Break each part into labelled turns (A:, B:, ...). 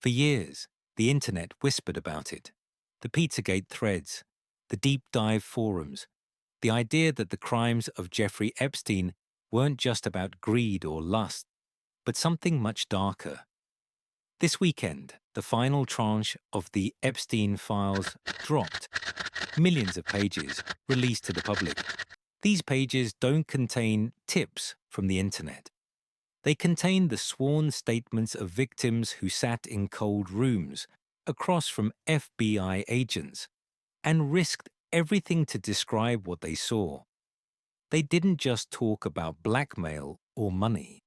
A: For years, the internet whispered about it. The Pizzagate threads, the deep dive forums, the idea that the crimes of Jeffrey Epstein weren't just about greed or lust, but something much darker. This weekend, the final tranche of the Epstein files dropped, millions of pages released to the public. These pages don't contain tips from the internet. They contain the sworn statements of victims who sat in cold rooms across from FBI agents and risked everything to describe what they saw. They didn't just talk about blackmail or money.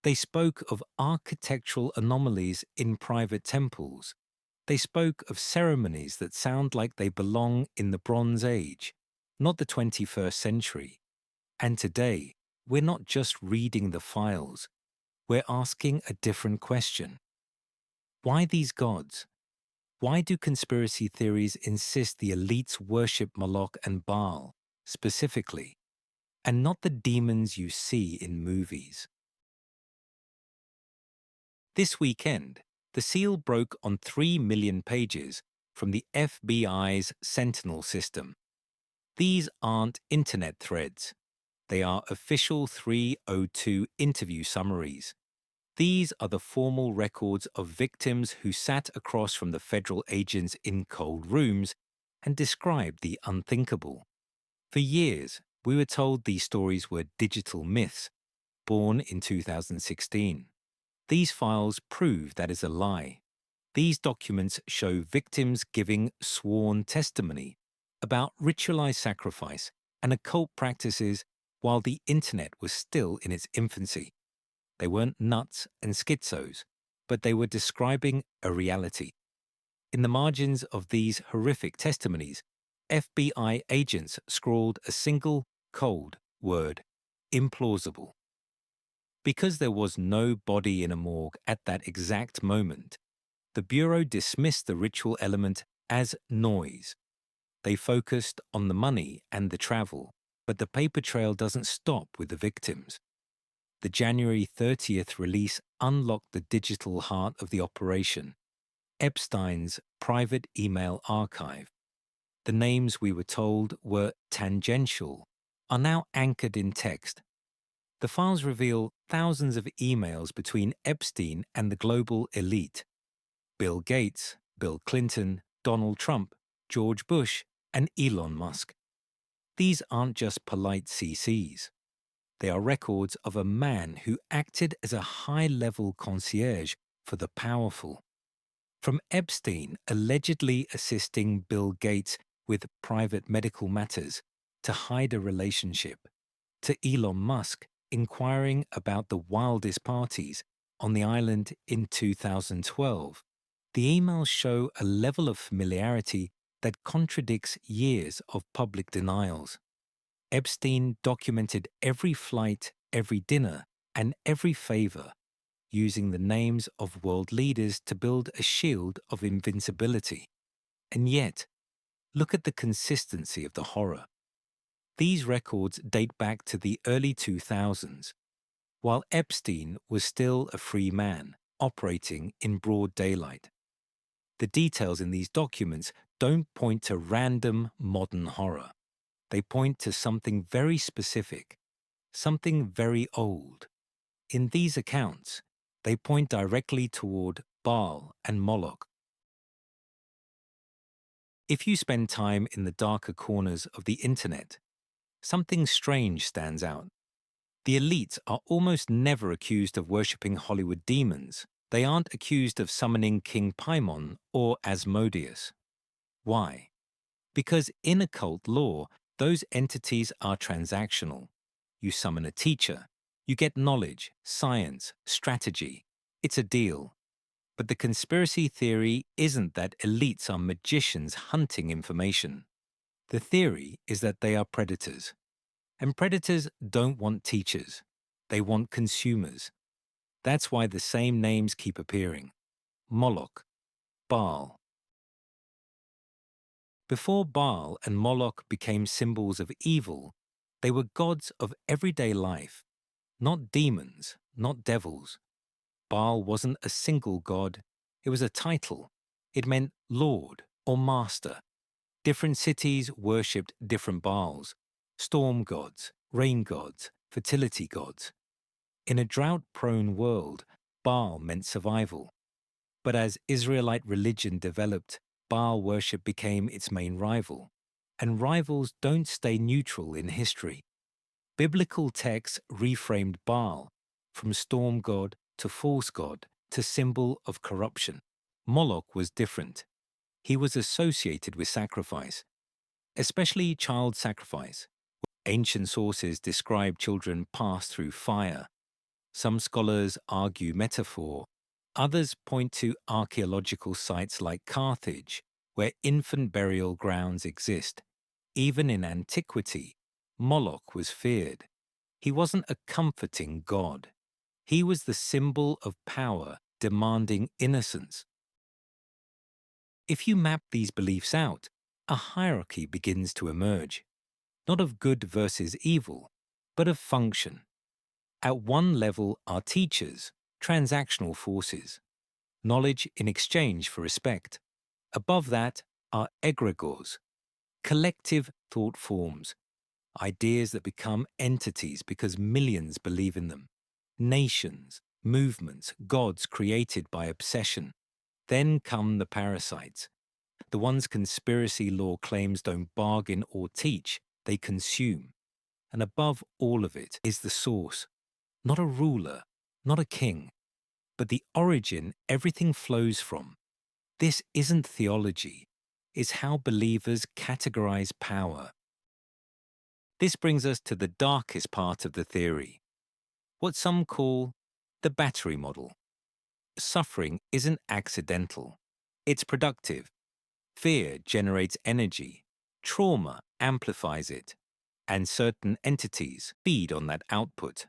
A: They spoke of architectural anomalies in private temples. They spoke of ceremonies that sound like they belong in the Bronze Age, not the 21st century. And today, we're not just reading the files, we're asking a different question. Why these gods? Why do conspiracy theories insist the elites worship Moloch and Baal, specifically, and not the demons you see in movies? This weekend, the seal broke on 3 million pages from the FBI's Sentinel system. These aren't internet threads. They are official 302 interview summaries. These are the formal records of victims who sat across from the federal agents in cold rooms and described the unthinkable. For years, we were told these stories were digital myths, born in 2016. These files prove that is a lie. These documents show victims giving sworn testimony about ritualized sacrifice and occult practices while the internet was still in its infancy. They weren't nuts and schizos, but they were describing a reality. In the margins of these horrific testimonies, FBI agents scrawled a single, cold word: implausible. Because there was no body in a morgue at that exact moment, the Bureau dismissed the ritual element as noise. They focused on the money and the travel, but the paper trail doesn't stop with the victims. The January 30th release unlocked the digital heart of the operation: Epstein's private email archive. The names we were told were tangential are now anchored in text. The files reveal thousands of emails between Epstein and the global elite: Bill Gates, Bill Clinton, Donald Trump, George Bush, and Elon Musk. These aren't just polite CCs. They are records of a man who acted as a high-level concierge for the powerful. From Epstein allegedly assisting Bill Gates with private medical matters to hide a relationship, to Elon Musk inquiring about the wildest parties on the island in 2012, the emails show a level of familiarity that contradicts years of public denials. Epstein documented every flight, every dinner, and every favor, using the names of world leaders to build a shield of invincibility. And yet, look at the consistency of the horror. These records date back to the early 2000s, while Epstein was still a free man, operating in broad daylight. The details in these documents don't point to random modern horror. They point to something very specific, something very old. In these accounts, they point directly toward Baal and Moloch. If you spend time in the darker corners of the internet, something strange stands out. The elites are almost never accused of worshipping Hollywood demons. They aren't accused of summoning King Paimon or Asmodeus. Why? Because in occult law, those entities are transactional. You summon a teacher, you get knowledge, science, strategy. It's a deal. But the conspiracy theory isn't that elites are magicians hunting information. The theory is that they are predators. And predators don't want teachers. They want consumers. That's why the same names keep appearing: Moloch, Baal. Before Baal and Moloch became symbols of evil, they were gods of everyday life, not demons, not devils. Baal wasn't a single god, It was a title. It meant lord or master. Different cities worshipped different Baals, storm gods, rain gods, fertility gods. In a drought-prone world, Baal meant survival. But as Israelite religion developed, Baal worship became its main rival. And rivals don't stay neutral in history. Biblical texts reframed Baal from storm god to false god to symbol of corruption. Moloch was different. He was associated with sacrifice, especially child sacrifice. Ancient sources describe children passed through fire. Some scholars argue metaphor. Others point to archaeological sites like Carthage, where infant burial grounds exist. Even in antiquity, Moloch was feared. He wasn't a comforting god. He was the symbol of power demanding innocence. If you map these beliefs out, a hierarchy begins to emerge, not of good versus evil, but of function. At one level are teachers, transactional forces, knowledge in exchange for respect. Above that are egregores, collective thought forms, ideas that become entities because millions believe in them. Nations, movements, gods created by obsession. Then come the parasites, the ones conspiracy law claims don't bargain or teach, they consume. And above all of it is the source, not a ruler, not a king, but the origin everything flows from. This isn't theology, it's how believers categorize power. This brings us to the darkest part of the theory, what some call the battery model. Suffering isn't accidental, it's productive. Fear generates energy, trauma amplifies it, and certain entities feed on that output.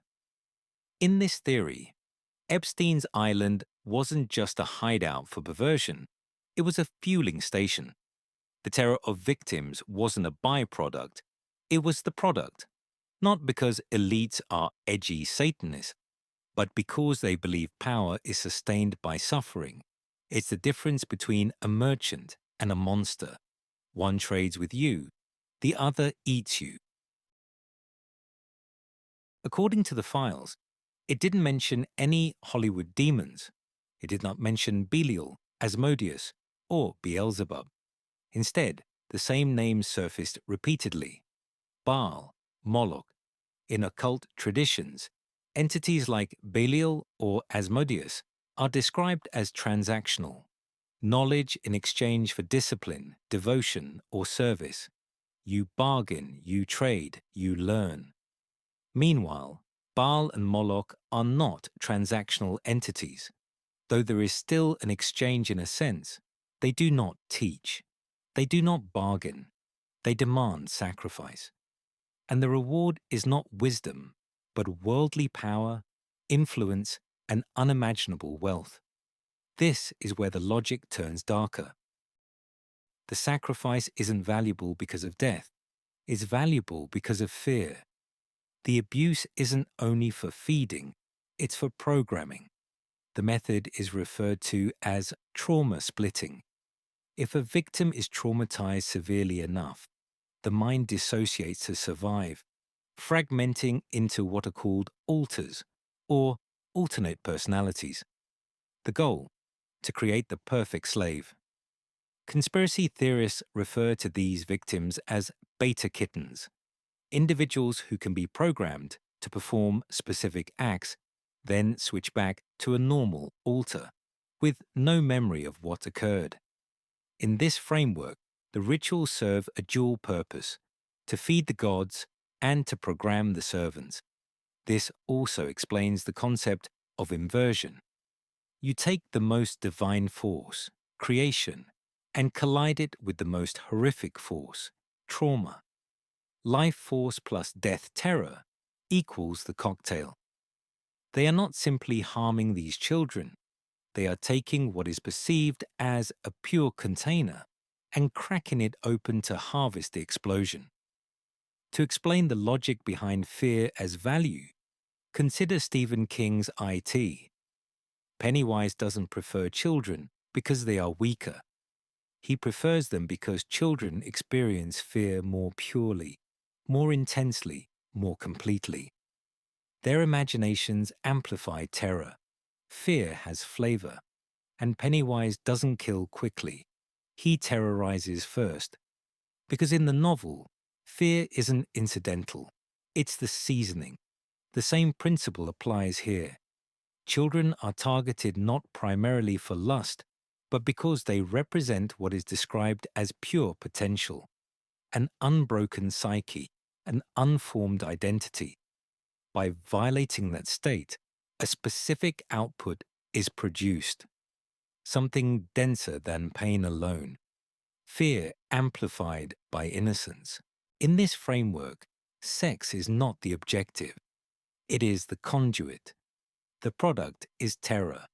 A: In this theory, Epstein's island wasn't just a hideout for perversion, it was a fueling station. The terror of victims wasn't a byproduct, it was the product. Not because elites are edgy Satanists, but because they believe power is sustained by suffering. It's the difference between a merchant and a monster. One trades with you, the other eats you. According to the files, it didn't mention any Hollywood demons. It did not mention Belial, Asmodeus, or Beelzebub. Instead, the same names surfaced repeatedly. Baal, Moloch. In occult traditions, entities like Belial or Asmodeus are described as transactional, knowledge in exchange for discipline, devotion, or service. You bargain, you trade, you learn. Meanwhile, Baal and Moloch are not transactional entities. Though there is still an exchange in a sense, they do not teach. They do not bargain. They demand sacrifice. And the reward is not wisdom, but worldly power, influence, and unimaginable wealth. This is where the logic turns darker. The sacrifice isn't valuable because of death. It's valuable because of fear. The abuse isn't only for feeding, it's for programming. The method is referred to as trauma splitting. If a victim is traumatized severely enough, the mind dissociates to survive, fragmenting into what are called alters, or alternate personalities. The goal? To create the perfect slave. Conspiracy theorists refer to these victims as beta kittens, individuals who can be programmed to perform specific acts, then switch back to a normal alter, with no memory of what occurred. In this framework, the rituals serve a dual purpose, to feed the gods and to program the servants. This also explains the concept of inversion. You take the most divine force, creation, and collide it with the most horrific force, trauma. Life force plus death terror equals the cocktail. They are not simply harming these children. They are taking what is perceived as a pure container and cracking it open to harvest the explosion. To explain the logic behind fear as value, consider Stephen King's IT. Pennywise doesn't prefer children, because they are weaker. He prefers them because children experience fear more purely, more intensely, more completely. Their imaginations amplify terror. Fear has flavor, and Pennywise doesn't kill quickly. He terrorizes first, because in the novel, fear isn't incidental. It's the seasoning. The same principle applies here. Children are targeted not primarily for lust, but because they represent what is described as pure potential, an unbroken psyche, an unformed identity. By violating that state, a specific output is produced, something denser than pain alone, fear amplified by innocence. In this framework, sex is not the objective, it is the conduit. The product is terror.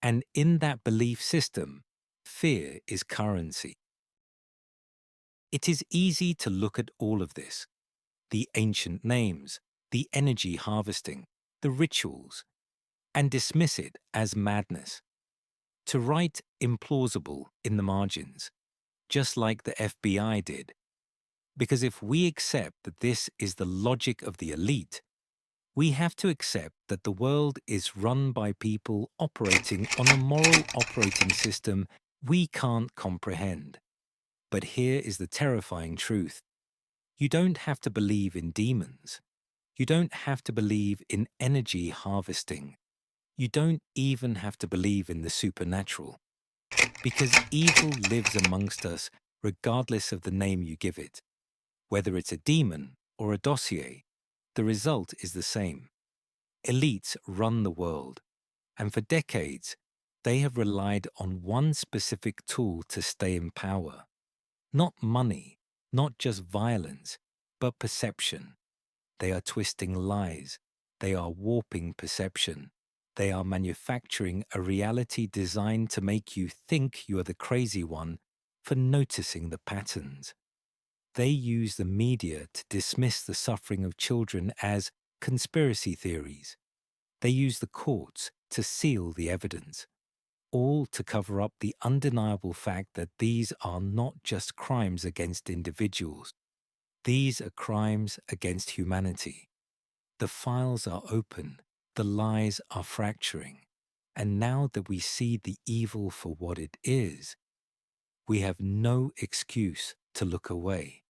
A: And in that belief system, fear is currency. It is easy to look at all of this, the ancient names, the energy harvesting, the rituals, and dismiss it as madness. To write implausible in the margins, just like the FBI did. Because if we accept that this is the logic of the elite, we have to accept that the world is run by people operating on a moral operating system we can't comprehend. But here is the terrifying truth. You don't have to believe in demons. You don't have to believe in energy harvesting. You don't even have to believe in the supernatural. Because evil lives amongst us regardless of the name you give it. Whether it's a demon or a dossier, the result is the same. Elites run the world, and for decades, they have relied on one specific tool to stay in power. Not money, not just violence, but perception. They are twisting lies. They are warping perception. They are manufacturing a reality designed to make you think you are the crazy one for noticing the patterns. They use the media to dismiss the suffering of children as conspiracy theories. They use the courts to seal the evidence, all to cover up the undeniable fact that these are not just crimes against individuals. These are crimes against humanity. The files are open, the lies are fracturing, and now that we see the evil for what it is, we have no excuse to look away.